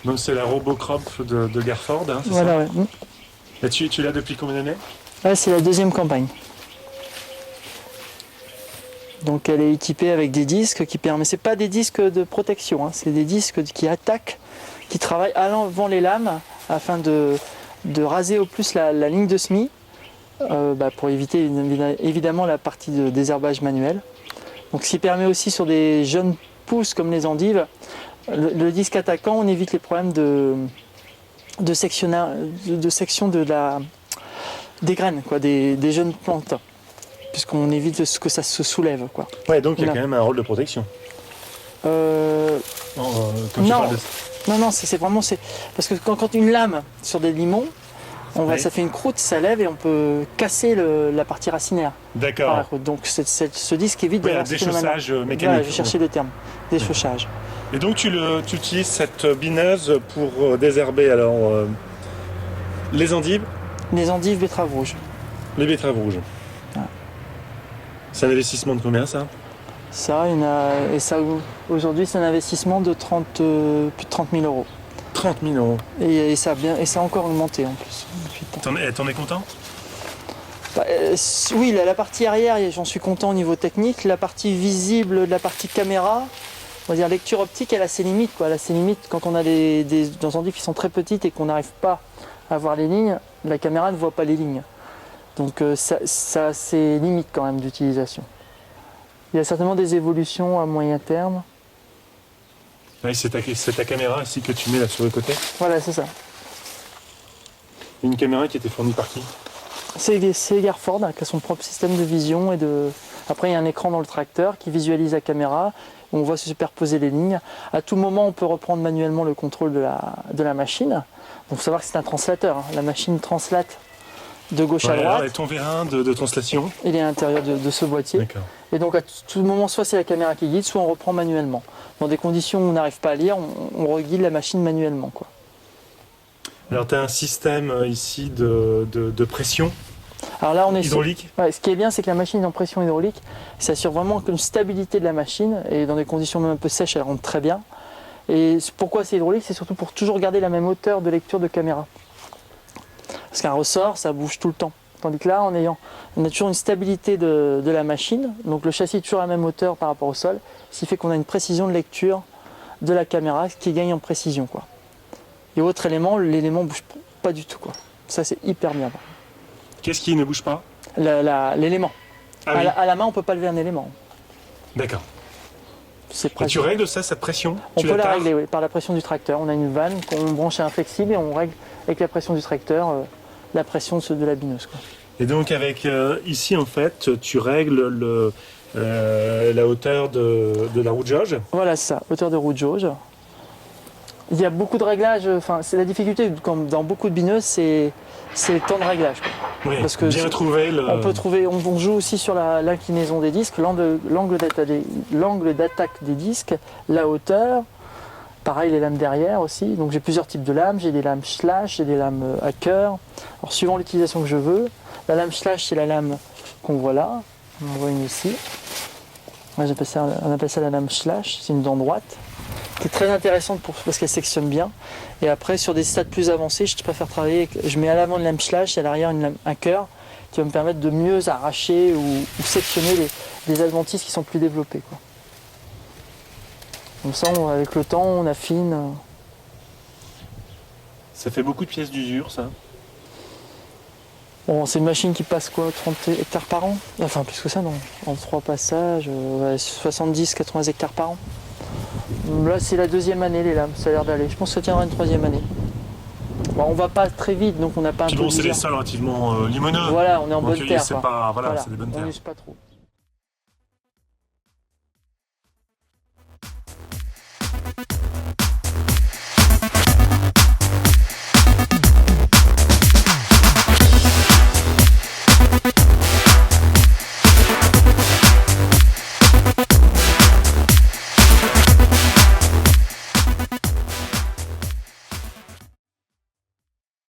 Donc c'est la Robocrop de Garford, hein, c'est Voilà, ça? ouais. Et tu l'as depuis combien d'années? Là, c'est la deuxième campagne. Donc elle est équipée avec des disques qui permettent. C'est pas des disques de protection, hein, c'est des disques qui attaquent, qui travaillent avant les lames afin de raser au plus la ligne de semis pour éviter évidemment la partie de désherbage manuel. Donc ce qui permet aussi sur des jeunes pousses comme les endives, le disque attaquant, on évite les problèmes de section des graines, quoi, des jeunes plantes, puisqu'on évite que ça se soulève, quoi. Ouais, donc il y a Là. quand même un rôle de protection. Euh, Quand tu non, parles de... non, c'est vraiment parce que quand une lame sur des limons, Oui. ça fait une croûte, ça lève et on peut casser la partie racinaire. D'accord. Par la croûte. Donc ce disque évite Oui, un d'avoir ce phénomène-là. déchaussage mécanique. Voilà, je cherchais le terme, déchaussage. Et donc tu utilises cette bineuse pour désherber alors les endives, Les endives, betteraves rouges. les betteraves rouges. Ouais. C'est un investissement de combien ça? Ça, aujourd'hui, c'est un investissement de plus de 30 000 euros. 30 000 euros. Et ça a encore augmenté en plus. Depuis le temps. T'en es content? Oui, la partie arrière, j'en suis content au niveau technique. La partie visible, la partie caméra, on va dire lecture optique, elle a ses limites, quoi. Elle a ses limites quand on a des endives qui sont très petites et qu'on n'arrive pas à voir les lignes, la caméra ne voit pas les lignes. Donc ça a ses limites quand même d'utilisation. Il y a certainement des évolutions à moyen terme. Oui, c'est ta caméra ici que tu mets là sur le côté. Voilà, c'est ça. Une caméra qui était fournie par qui? C'est Garford qui a son propre système de vision et de. Après, il y a un écran dans le tracteur qui visualise la caméra. On voit se superposer les lignes. À tout moment, on peut reprendre manuellement le contrôle de la machine. Donc, il faut savoir que c'est un translateur, hein. La machine translate de gauche à droite. Et ton vérin de translation? Il est à l'intérieur de ce boîtier. D'accord. Et donc, à tout moment, soit c'est la caméra qui guide, soit on reprend manuellement. Dans des conditions où on n'arrive pas à lire, on reguide la machine manuellement, quoi. Alors tu as un système ici de pression Alors là, on est hydraulique. Ouais, ce qui est bien, c'est que la machine est en pression hydraulique. Ça assure vraiment une stabilité de la machine. Et dans des conditions même un peu sèches, elle rentre très bien. Et pourquoi c'est hydraulique? C'est surtout pour toujours garder la même hauteur de lecture de caméra. Parce qu'un ressort, ça bouge tout le temps. Tandis que là, on a toujours une stabilité de la machine. Donc le châssis est toujours à la même hauteur par rapport au sol. Ce qui fait qu'on a une précision de lecture de la caméra qui gagne en précision, quoi. Et autre élément, l'élément ne bouge pas du tout, quoi. Ça, c'est hyper bien. Qu'est-ce qui ne bouge pas? L'élément. Ah oui. À la main, on ne peut pas lever un élément. D'accord. C'est Et tu pratique. règles ça, cette pression? On Tu peut la tares? régler, oui, par la pression du tracteur. On a une vanne qu'on branche à un flexible et on règle avec la pression du tracteur la pression de la bineuse, quoi. Et donc avec ici en fait, tu règles la hauteur de la roue de jauge. Voilà, c'est ça, hauteur de roue de jauge. Il y a beaucoup de réglages, c'est la difficulté, comme dans beaucoup de bineuses, c'est le temps de réglage, quoi. Oui, Parce que bien trouver le... on joue aussi sur l'inclinaison des disques, l'angle d'attaque des disques, la hauteur, pareil les lames derrière aussi. Donc j'ai plusieurs types de lames, j'ai des lames slash, j'ai des lames à cœur. Alors suivant l'utilisation que je veux, la lame slash c'est la lame qu'on voit là, on en voit une ici. Moi, on appelle ça la lame slash, c'est une dent droite, qui est très intéressante parce qu'elle sectionne bien. Et après, sur des stades plus avancés, je préfère travailler, je mets à l'avant une lame slash et à l'arrière un cœur qui va me permettre de mieux arracher ou sectionner les adventices qui sont plus développés, quoi. Comme ça, avec le temps, on affine. Ça fait beaucoup de pièces d'usure, ça. Bon, c'est une machine qui passe quoi, 30 hectares par an? Enfin, plus que ça, non. En 3 passages, 70-80 hectares par an. Là, c'est la deuxième année, les lames, ça a l'air d'aller. Je pense que ça tiendra une troisième année. Bon, on va pas très vite, donc on n'a pas un Puis taux bon, c'est des d'usure. sols relativement limoneux. Voilà, on est en Donc, bonne terre, c'est quoi. pas, voilà, c'est des bonnes On terres. n'use pas trop.